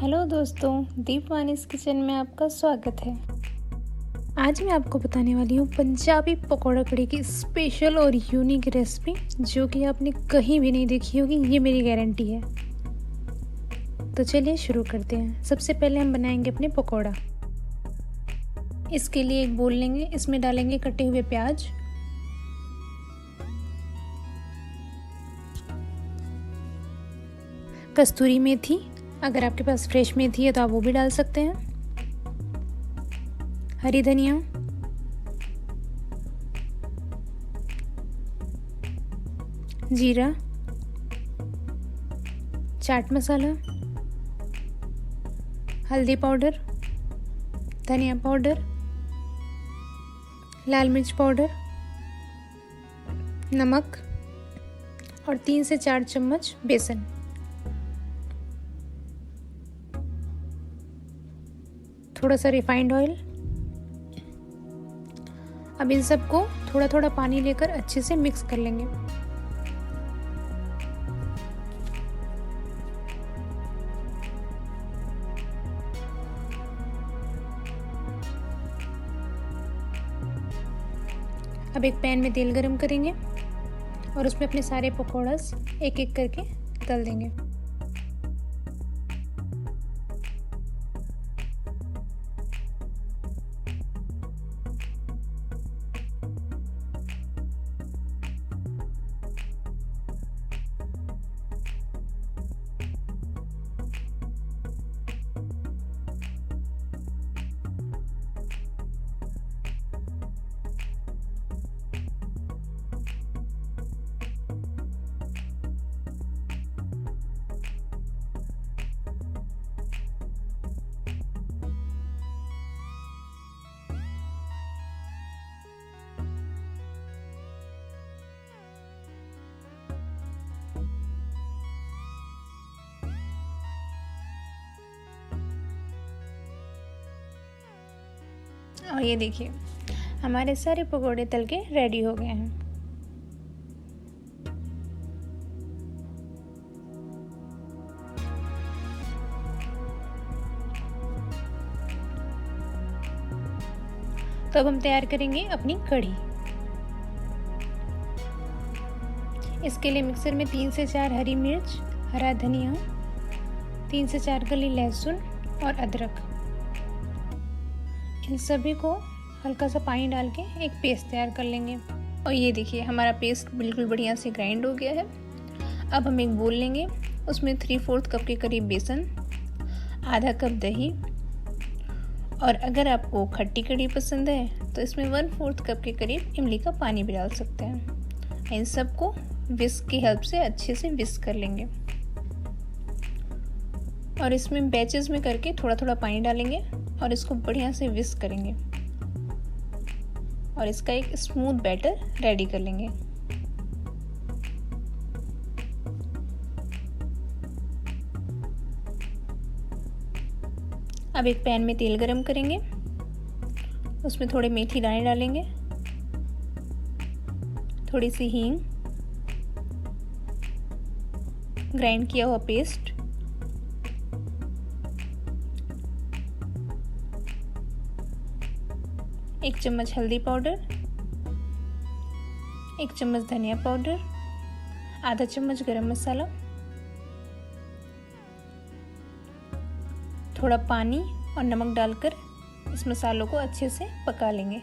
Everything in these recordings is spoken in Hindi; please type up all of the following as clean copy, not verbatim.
हेलो दोस्तों, दीप वानीस किचन में आपका स्वागत है। आज मैं आपको बताने वाली हूँ पंजाबी पकौड़ा कड़ी की स्पेशल और यूनिक रेसिपी जो कि आपने कहीं भी नहीं देखी होगी, ये मेरी गारंटी है। तो चलिए शुरू करते हैं। सबसे पहले हम बनाएंगे अपने पकौड़ा। इसके लिए एक बोल लेंगे, इसमें डालेंगे कटे हुए प्याज, कस्तूरी मेथी, अगर आपके पास फ्रेश मेथी है तो आप वो भी डाल सकते हैं, हरी धनिया, जीरा, चाट मसाला, हल्दी पाउडर, धनिया पाउडर, लाल मिर्च पाउडर, नमक और 3 से 4 चम्मच बेसन। थोड़ा सा रिफाइंड ऑयल। अब इन सबको थोड़ा थोड़ा पानी लेकर अच्छे से मिक्स कर लेंगे। अब एक पैन में तेल गरम करेंगे और उसमें अपने सारे पकौड़ास एक एक करके तल देंगे। और ये देखिए, हमारे सारे पकौड़े तल के रेडी हो गए हैं। तो अब हम तैयार करेंगे अपनी कढ़ी। इसके लिए मिक्सर में 3 से 4 हरी मिर्च, हरा धनिया, 3 से 4 कली लहसुन और अदरक, इन सभी को हल्का सा पानी डाल के एक पेस्ट तैयार कर लेंगे। और ये देखिए, हमारा पेस्ट बिल्कुल बढ़िया से ग्राइंड हो गया है। अब हम एक बोल लेंगे, उसमें 3/4 कप के करीब बेसन, आधा कप दही, और अगर आपको खट्टी कढ़ी पसंद है तो इसमें 1/4 कप के करीब इमली का पानी भी डाल सकते हैं। इन सबको विस्क की हेल्प से अच्छे से विस्क कर लेंगे और इसमें बैचेस में करके थोड़ा थोड़ा पानी डालेंगे और इसको बढ़िया से विस्क करेंगे और इसका एक स्मूथ बैटर रेडी कर लेंगे। अब एक पैन में तेल गरम करेंगे, उसमें थोड़े मेथी दाने डालेंगे, थोड़ी सी हींग, ग्राइंड किया हुआ पेस्ट, एक चम्मच हल्दी पाउडर, 1 चम्मच धनिया पाउडर, आधा चम्मच गरम मसाला, थोड़ा पानी और नमक डालकर इस मसालों को अच्छे से पका लेंगे।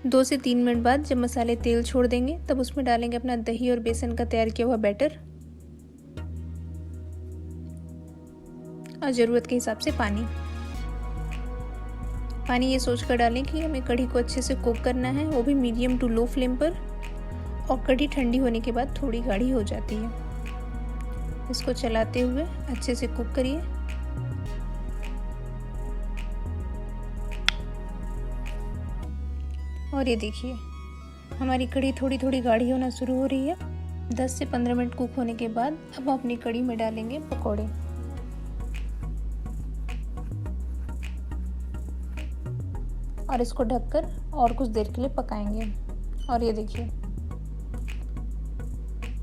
2 से 3 मिनट बाद जब मसाले तेल छोड़ देंगे तब उसमें डालेंगे अपना दही और बेसन का तैयार किया हुआ बैटर और ज़रूरत के हिसाब से पानी ये सोच कर डालें कि हमें कढ़ी को अच्छे से कुक करना है, वो भी मीडियम टू लो फ्लेम पर। और कढ़ी ठंडी होने के बाद थोड़ी गाढ़ी हो जाती है। इसको चलाते हुए अच्छे से कुक करिए। और ये देखिए, हमारी कढ़ी थोड़ी थोड़ी गाढ़ी होना शुरू हो रही है। 10 से 15 मिनट कुक होने के बाद अब अपनी कढ़ी में डालेंगे पकौड़े और इसको ढककर और कुछ देर के लिए पकाएंगे। और ये देखिए,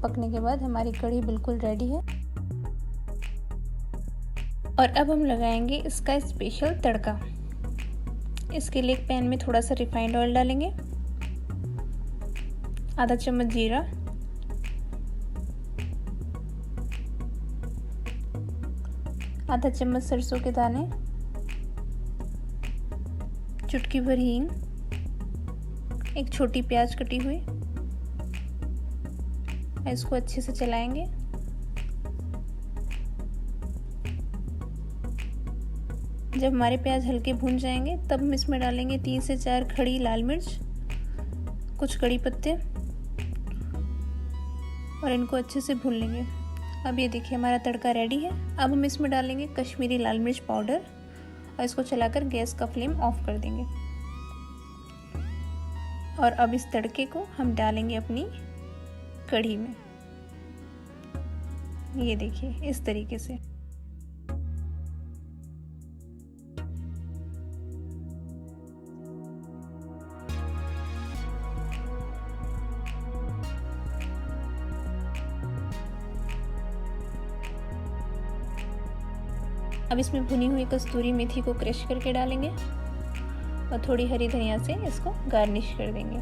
पकने के बाद हमारी कढ़ी बिल्कुल रेडी है। और अब हम लगाएंगे इसका स्पेशल तड़का। इसके लिए एक पैन में थोड़ा सा रिफाइंड ऑयल डालेंगे, आधा चम्मच जीरा, आधा चम्मच सरसों के दाने, चुटकी भर हींग, एक छोटी प्याज कटी हुई। इसको अच्छे से चलाएंगे। जब हमारे प्याज हल्के भून जाएंगे तब हम इसमें डालेंगे 3 से 4 खड़ी लाल मिर्च, कुछ कड़ी पत्ते और इनको अच्छे से भून लेंगे। अब ये देखिए हमारा तड़का रेडी है। अब हम इसमें डालेंगे कश्मीरी लाल मिर्च पाउडर और इसको चलाकर गैस का फ्लेम ऑफ कर देंगे। और अब इस तड़के को हम डालेंगे अपनी कढ़ी में। ये देखिए इस तरीके से। अब इसमें भुनी हुई कस्तूरी मेथी को क्रश करके डालेंगे और थोड़ी हरी धनिया से इसको गार्निश कर देंगे।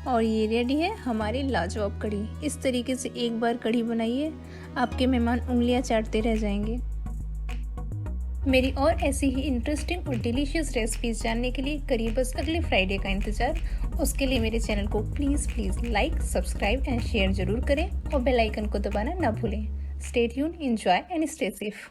और ये रेडी है हमारी लाजवाब कढ़ी। इस तरीके से एक बार कढ़ी बनाइए, आपके मेहमान उंगलियां चाटते रह जाएंगे। मेरी और ऐसी ही इंटरेस्टिंग और डिलीशियस रेसिपीज जानने के लिए करिए बस अगले फ्राइडे का इंतज़ार। उसके लिए मेरे चैनल को please like, subscribe and share जरूर करें और बेल आइकन को दबाना ना भूलें। Stay tuned, enjoy and stay safe.